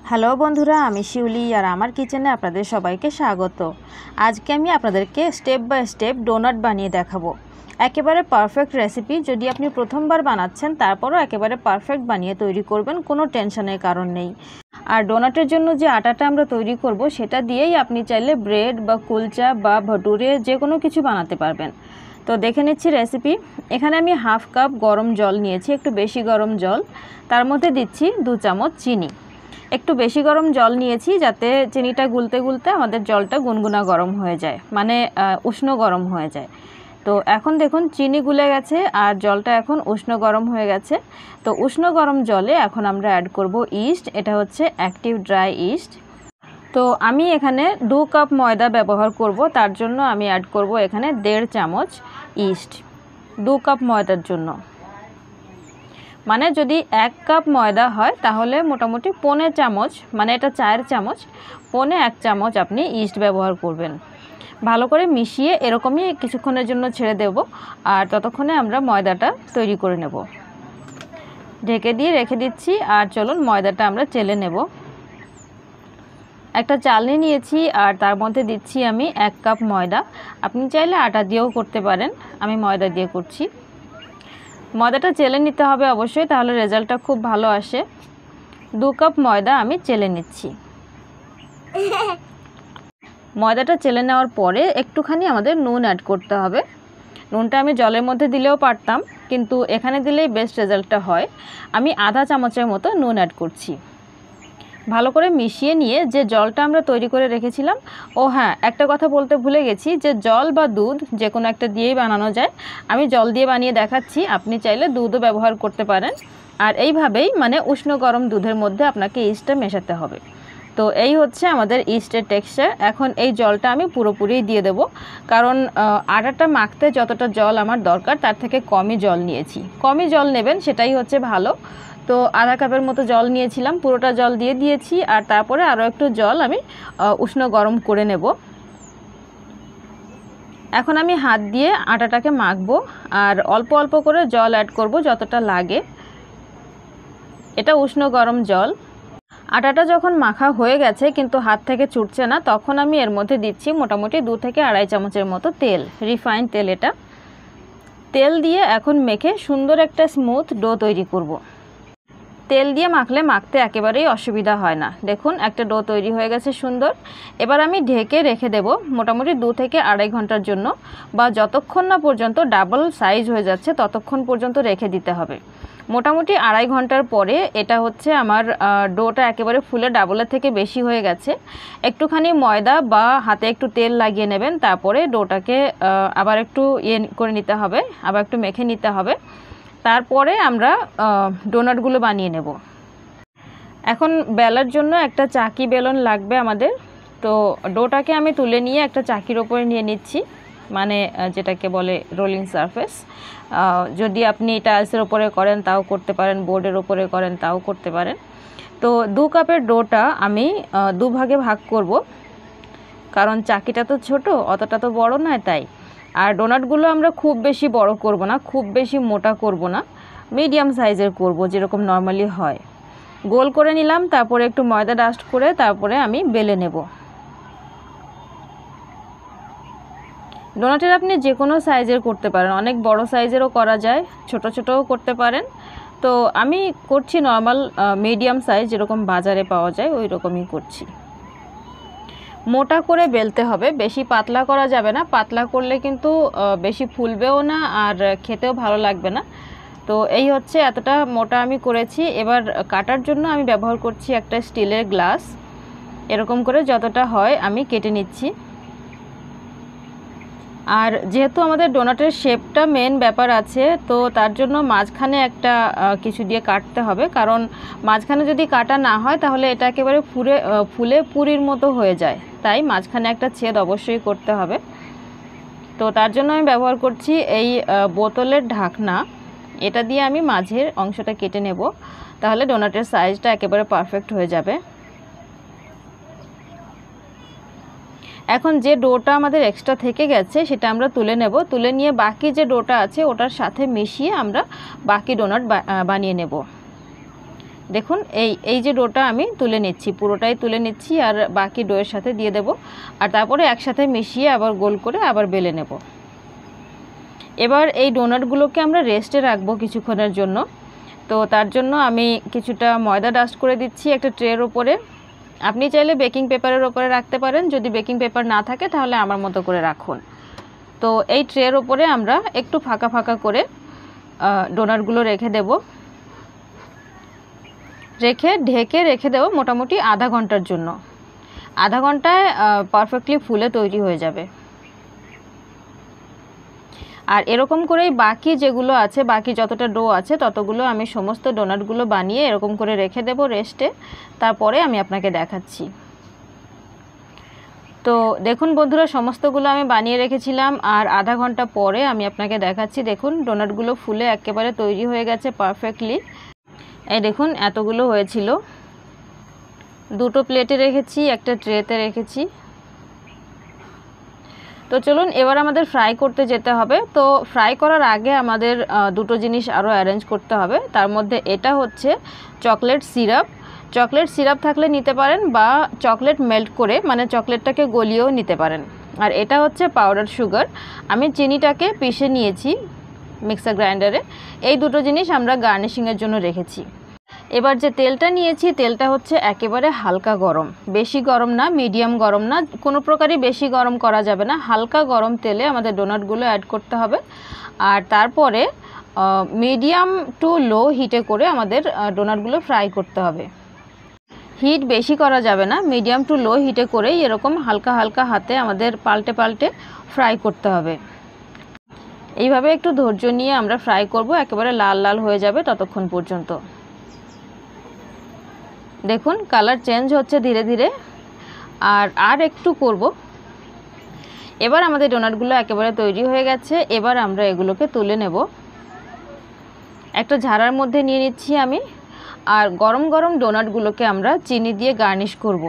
Hello বন্ধুরা, আমি শিউলি আর আমার কিচেনে আপনাদের সবাইকে স্বাগত। আজকে আমি আপনাদেরকে স্টেপ বাই স্টেপ ডোনাট বানিয়ে দেখাবো। একেবারে পারফেক্ট রেসিপি। যদি আপনি প্রথমবার বানাচ্ছেন তারপরও একেবারে পারফেক্ট বানিয়ে তৈরি করবেন, কোনো টেনশনের কারণ নেই। আর ডোনাটের জন্য যে আটাটা আমরা তৈরি করব সেটা দিয়েই আপনি চাইলে ব্রেড বা কুলচা বা ভটুরে যে কোনো কিছু বানাতে পারবেন। তো দেখে নিচ্ছি রেসিপি। এখানে আমি হাফ কাপ গরম জল নিয়েছি, একটু বেশি গরম জল। তার মধ্যে দিচ্ছি 2 চামচ চিনি। একটু বেশি গরম জল নিয়েছি যাতে চিনিটা গুলতে গুলতে আমাদের জলটা গুনগুনা গরম হয়ে যায়, মানে উষ্ণ গরম হয়ে যায়। তো এখন দেখুন চিনি গুলে গেছে আর জলটা এখন উষ্ণ গরম হয়ে গেছে। তো উষ্ণ গরম জলে এখন আমরা অ্যাড করব ইস্ট। এটা হচ্ছে অ্যাক্টিভ ড্রাই ইস্ট। তো আমি এখানে 2 কাপ ময়দা ব্যবহার করব, তার জন্য আমি অ্যাড করব এখানে 1.5 চামচ ইস্ট 2 কাপ ময়দার জন্য। মানে যদি 1 কাপ ময়দা হয় তাহলে মোটামুটি 1.25 চামচ, মানে এটা 4 চামচ, 1.25 চামচ আপনি ইস্ট ব্যবহার করবেন। ভালো করে মিশিয়ে এরকমই কিছুক্ষণের জন্য ছেড়ে দেব, আর ততক্ষণে আমরা ময়দাটা তৈরি করে নেব। ঢেকে দিয়ে রেখে দিচ্ছি। আর চলুন ময়দাটা আমরা চেলে নেব। একটা চালনি নিয়েছি আর তার মধ্যে দিচ্ছি আমি 1 কাপ ময়দা। আপনি চাইলে আটা দিয়েও করতে পারেন, আমি ময়দা দিয়ে করছি। ময়দাটা চেলে নিতে হবে অবশ্যই, তাহলে রেজাল্টটা খুব ভালো আসে। 2 কাপ ময়দা আমি চেলে নিচ্ছি। ময়দাটা চেলে নেওয়ার পরে একটুখানি আমাদের নুন অ্যাড করতে হবে। নুনটা আমি জলের মধ্যে দিলেও পারতাম, কিন্তু এখানে দিলেই বেস্ট রেজাল্টটা হয়। আমি আধা চামচের মতো নুন অ্যাড করছি। ভালো করে মিশিয়ে নিয়ে যে জলটা আমরা তৈরি করে রেখেছিলাম, ও হ্যাঁ, একটা কথা বলতে ভুলে গেছি যে জল বা দুধ যে কোনো একটা দিয়েই বানানো যায়। আমি জল দিয়ে বানিয়ে দেখাচ্ছি, আপনি চাইলে দুধও ব্যবহার করতে পারেন। আর এইভাবেই মানে উষ্ণ গরম দুধের মধ্যে আপনাকে ইস্টটা মেশাতে হবে। তো এই হচ্ছে আমাদের ইস্টের টেক্সচার। এখন এই জলটা আমি পুরোপুরি দিয়ে দেব, কারণ আটাটা মাখতে যতটা জল আমার দরকার তার থেকে কমই জল নিয়েছি। কমই জল নেবেন, সেটাই হচ্ছে ভালো। তো আধা কাপের মতো জল নিয়েছিলাম, পুরোটা জল দিয়ে দিয়েছি। আর তারপরে আরও একটু জল আমি উষ্ণ গরম করে নেব। এখন আমি হাত দিয়ে আটাটাকে মাখবো, আর অল্প অল্প করে জল অ্যাড করব যতটা লাগে। এটা উষ্ণ গরম জল। আটাটা যখন মাখা হয়ে গেছে কিন্তু হাত থেকে ছুটছে না, তখন আমি এর মধ্যে দিচ্ছি মোটামুটি 2 থেকে 2.5 চামচের মতো তেল, রিফাইন্ড তেল। এটা তেল দিয়ে এখন মেখে সুন্দর একটা স্মুথ ডো তৈরি করব। তেল দিয়ে মাখতে একেবারেই অসুবিধা হয় না। দেখুন একটা ডো তৈরি হয়ে গেছে সুন্দর। এবার আমি ঢেকে রেখে দেব মোটামুটি 2 থেকে 2.5 ঘন্টার জন্য, বা যতক্ষণ না পর্যন্ত ডাবল সাইজ হয়ে যাচ্ছে ততক্ষণ পর্যন্ত রেখে দিতে হবে। মোটামুটি 2.5 ঘন্টার পরে এটা হচ্ছে আমার ডোটা একেবারে ফুলে ডাবলের থেকে বেশি হয়ে গেছে। একটুখানি ময়দা বা হাতে একটু তেল লাগিয়ে নেবেন, তারপরে ডোটাকে আবার একটু করে নিতে হবে, আবার একটু মেখে নিতে হবে। তারপরে আমরা ডোনাটগুলো বানিয়ে নেব। এখন বেলার জন্য একটা চাকি বেলন লাগবে আমাদের। তো ডোটাকে আমি তুলে নিয়ে একটা চাকির ওপরে নিয়ে নিচ্ছি, মানে যেটাকে বলে রোলিং সারফেস। যদি আপনি টাইলসের ওপরে করেন তাও করতে পারেন, বোর্ডের ওপরে করেন তাও করতে পারেন। তো 2 কাপের ডোটা আমি 2 ভাগে ভাগ করব, কারণ চাকিটা তো ছোট, অতটা তো বড় নয় তাই। আর ডোনাটগুলো আমরা খুব বেশি বড় করব না, খুব বেশি মোটা করব না, মিডিয়াম সাইজের করব, যেরকম নর্মালি হয়। গোল করে নিলাম, তারপরে একটু ময়দা ডাস্ট করে তারপরে আমি বেলে নেব। ডোনাটের আপনি যে কোনো সাইজের করতে পারেন, অনেক বড় সাইজেরও করা যায়, ছোট ছোটও করতে পারেন। তো আমি করছি নর্মাল মিডিয়াম সাইজ, যেরকম বাজারে পাওয়া যায় ওই রকমই করছি। মোটা করে বেলতে হবে, বেশি পাতলা করা যাবে না। পাতলা করলে কিন্তু বেশি ফুলবেও না আর খেতেও ভালো লাগবে না। তো এই হচ্ছে, এতটা মোটা আমি করেছি। এবার কাটার জন্য আমি ব্যবহার করছি একটা স্টিলের গ্লাস। এরকম করে যতটা হয় আমি কেটে নিচ্ছি। আর যেহেতু আমাদের ডোনাটের শেপটা মেন ব্যাপার আছে, তো তার জন্য মাঝখানে একটা কিছু দিয়ে কাটতে হবে, কারণ মাঝখানে যদি কাটা না হয় তাহলে এটা একেবারে ফুলে পুরির মতো হয়ে যায়। তাই মাঝখানে একটা ছেদ অবশ্যই করতে হবে। তো তার জন্য আমি ব্যবহার করছি এই বোতলের ঢাকনা। এটা দিয়ে আমি মাঝের অংশটা কেটে নেব, তাহলে ডোনাটের সাইজটা একেবারে পারফেক্ট হয়ে যাবে। এখন যে ডোটা আমাদের এক্সট্রা থেকে গেছে সেটা আমরা তুলে নেব। তুলে নিয়ে বাকি যে ডোটা আছে ওটার সাথে মিশিয়ে আমরা বাকি ডোনাট বানিয়ে নেব। দেখুন এই যে ডোটা আমি তুলে নিচ্ছি, পুরোটাই তুলে নিচ্ছি আর বাকি ডোয়ের সাথে দিয়ে দেব, আর তারপরে একসাথে মিশিয়ে আবার গোল করে আবার বেলে নেব। এবার এই ডোনাটগুলোকে আমরা রেস্টে রাখবো কিছুক্ষণের জন্য। তো তার জন্য আমি কিছুটা ময়দা ডাস্ট করে দিচ্ছি একটা ট্রের ওপরে। আপনি চাইলে বেকিং পেপারের ওপরে রাখতে পারেন, যদি বেকিং পেপার না থাকে তাহলে আমার মতো করে রাখুন। তো এই ট্রের ওপরে আমরা একটু ফাঁকা ফাঁকা করে ডোনাটগুলো রেখে দেব, ঢেকে রেখে দেব মোটামুটি আধা ঘন্টার জন্য। আধা ঘন্টায় পারফেক্টলি ফুলে তৈরি হয়ে যাবে। আর এরকম করেই বাকি যেগুলো আছে, বাকি যতটা ডো আছে ততগুলো আমি সমস্ত ডোনাটগুলো বানিয়ে এরকম করে রেখে দেব রেস্টে, তারপরে আমি আপনাকে দেখাচ্ছি। তো দেখুন বন্ধুরা, সমস্তগুলো আমি বানিয়ে রেখেছিলাম আর আধা ঘন্টা পরে আমি আপনাকে দেখাচ্ছি। দেখুন ডোনাটগুলো ফুলে একেবারে তৈরি হয়ে গেছে পারফেক্টলি। এই দেখুন এতগুলো হয়েছিল। দুটো প্লেটে রেখেছি, একটা ট্রেতে রেখেছি। তো চলুন এবার আমাদের ফ্রাই করতে যেতে হবে। তো ফ্রাই করার আগে আমাদের দুটো জিনিস আরও অ্যারেঞ্জ করতে হবে। তার মধ্যে এটা হচ্ছে চকলেট সিরাপ। চকলেট সিরাপ থাকলে নিতে পারেন, বা চকলেট মেল্ট করে মানে চকলেটটাকে গলিয়েও নিতে পারেন। আর এটা হচ্ছে পাউডার সুগার। আমি চিনিটাকে পিষে নিয়েছি মিক্সার গ্রাইন্ডারে। এই দুটো জিনিস আমরা গার্নিশিংয়ের জন্য রেখেছি। এবার যে তেলটা নিয়েছি, তেলটা হচ্ছে একেবারে হালকা গরম, বেশি গরম না, মিডিয়াম গরম না, কোনো প্রকারই বেশি গরম করা যাবে না। হালকা গরম তেলে আমাদের ডোনাটগুলো অ্যাড করতে হবে। আর তারপরে মিডিয়াম টু লো হিটে করে আমাদের ডোনাটগুলো ফ্রাই করতে হবে। হিট বেশি করা যাবে না, মিডিয়াম টু লো হিটে করেই এরকম হালকা হালকা হাতে আমাদের পাল্টে পাল্টে ফ্রাই করতে হবে। এইভাবে একটু ধৈর্য নিয়ে আমরা ফ্রাই করব, একেবারে লাল লাল হয়ে যাবে ততক্ষণ পর্যন্ত। দেখুন কালার চেঞ্জ হচ্ছে ধীরে ধীরে, আর একটু করব। এবার আমাদের ডোনাটগুলো একেবারে তৈরি হয়ে গেছে। এবার আমরা এগুলোকে তুলে নেব। একটা ঝাড়ার মধ্যে নিয়ে নিচ্ছি আমি। আর গরম গরম ডোনাটগুলোকে আমরা চিনি দিয়ে গার্নিশ করব।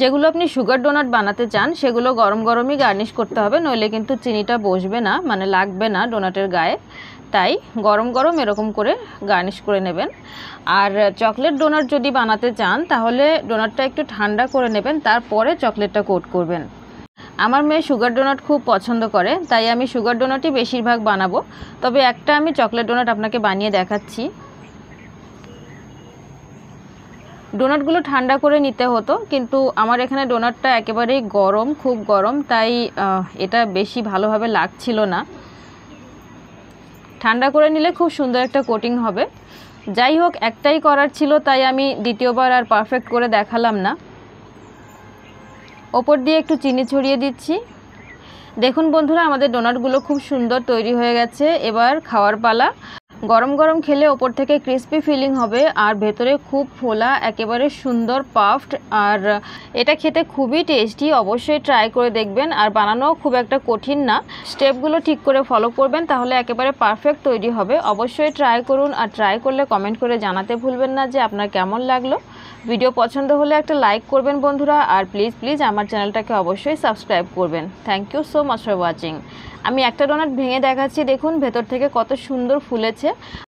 যেগুলো আপনি সুগার ডোনাট বানাতে চান সেগুলো গরম গরমই গার্নিশ করতে হবে, নইলে কিন্তু চিনিটা বসবে না, মানে লাগবে না ডোনাটের গায়ে। তাই গরম গরম এরকম করে গার্নিশ করে নেবেন। আর চকলেট ডোনাট যদি বানাতে চান তাহলে ডোনাটটা একটু ঠান্ডা করে নেবেন, তারপরে চকলেটটা কোট করবেন। আমার মেয়ে সুগার ডোনাট খুব পছন্দ করে, তাই আমি সুগার ডোনাটই বেশিরভাগ বানাবো। তবে একটা আমি চকলেট ডোনাট আপনাকে বানিয়ে দেখাচ্ছি। ডোনাটগুলো ঠান্ডা করে নিতে হতো, কিন্তু আমার এখানে ডোনাটটা একেবারেই গরম, খুব গরম, তাই এটা বেশি ভালোভাবে লাগছিল না। ঠান্ডা করে নিলে খুব সুন্দর একটা কোটিং হবে। যাই হোক, একটাই করার ছিল, তাই আমি দ্বিতীয়বার আর পারফেক্ট করে দেখালাম না। ওপর দিয়ে একটু চিনি ছড়িয়ে দিচ্ছি। দেখুন বন্ধুরা, আমাদের ডোনাটগুলো খুব সুন্দর তৈরি হয়ে গেছে। এবার খাওয়ার পালা। গরম গরম খেলে ওপর থেকে ক্রিস্পি ফিলিং হবে, আর ভেতরে খুব ফোলা, একেবারে সুন্দর পাফড। আর এটা খেতে খুবই টেস্টি, অবশ্যই ট্রাই করে দেখবেন। আর বানানোও খুব একটা কঠিন না, স্টেপগুলো ঠিক করে ফলো করবেন তাহলে একেবারে পারফেক্ট তৈরি হবে। অবশ্যই ট্রাই করুন, আর ট্রাই করলে কমেন্ট করে জানাতে ভুলবেন না যে আপনার কেমন লাগলো। ভিডিও পছন্দ হলে একটা লাইক করবেন বন্ধুরা, আর প্লিজ আমার চ্যানেলটাকে অবশ্যই সাবস্ক্রাইব করবেন। Thank you so much for watching. আমি একটা ডোনাট ভেঙে দেখাচ্ছি, দেখুন ভেতর থেকে কত সুন্দর ফুলেছে।